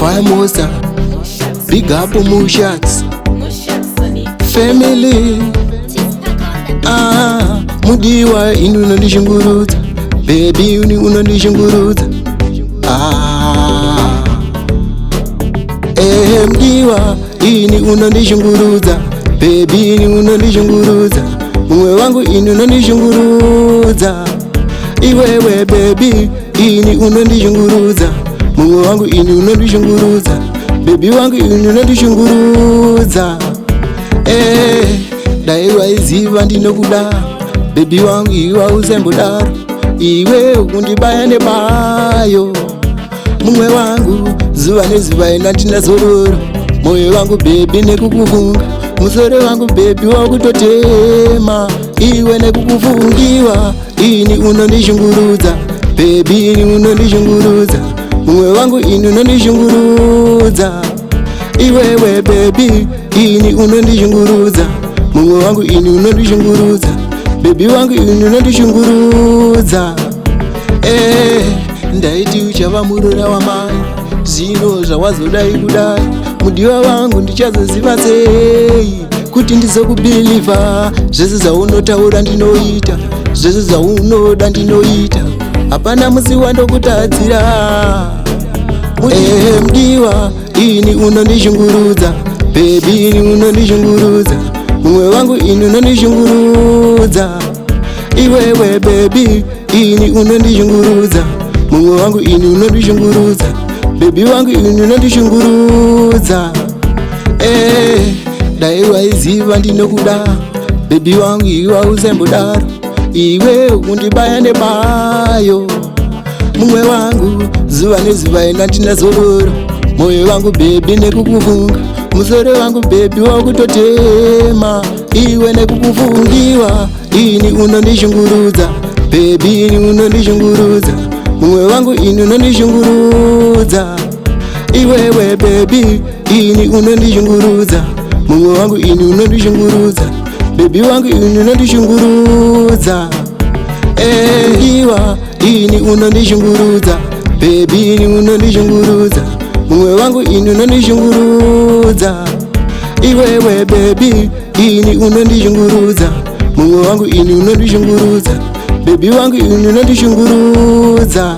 Fire Monster, big up Mushaks family. Mudiwa inu unandishunguruza, baby uni unandishunguruza. Mdiwa ini unandishunguruza, baby ini unandishunguruza. Mwe wangu ini unandishunguruza. Iwewe baby ini unandishunguruza. Mwe wangu ini unandishunguruza. Baby wangu ini unandishunguruza. Daiwa iziva ndinokuda, baby wangu iwa uzembudaro. Iwe ukundibaya nebayo, mumwe wangu zuva nezuva ina ndinazororo. Moyo wangu baby nekukufunga, musore wangu baby wakutotema. Iwe nekukufungiwa, ini unondishunguruza, baby ini unondishunguruza. Mumwe wangu ini unondishunguruza. Iwewe baby ini unondishunguruza, mumwe wangu ini unondishunguruza. Baby wangu ini unondishunguruza. Ndaiti uchava murora wamai, zvino zvawazodai kudai. Mudiwa wangu ndichazoziva sei kuti ndizokubhiliva. Zvese zvaunotaura ndinoita, zvese zvaunoda ndinoita. Hapana musi wandokutadzira. Mudiwa ini unondishunguruza, baby ini unondishunguruza. Mumwe wangu ini unondishunguruza. Iwewe baby ini unondishunguruza. Mumwe wangu ini unondishunguruza. Baby wangu ini unondishunguruza. Daiwa iziva ndinokuda, baby wangu iwa uzembudaro. Iwe ukundibaya nebayo, mumwe wangu zuva nezuva ina ndinazororo. Moyo wangu baby nekukufunga, musore wangu baby wakutotema. Iwe nekukufungiwa, ini unondishunguruza, baby ini unondishunguruza. Mumwe wangu ini unondishunguruza. Iwewe baby ini unondishunguruza, mumwe wangu ini unondishunguruza. Baby wangu ini unondishunguruza. Iwa ini unondishunguruza, baby ini unondishunguruza. Mumwe wangu ini unondishunguruza. Iwewe baby ini unondishunguruza, mumwe wangu ini unondishunguruza. Baby wangu ini unondishunguruza.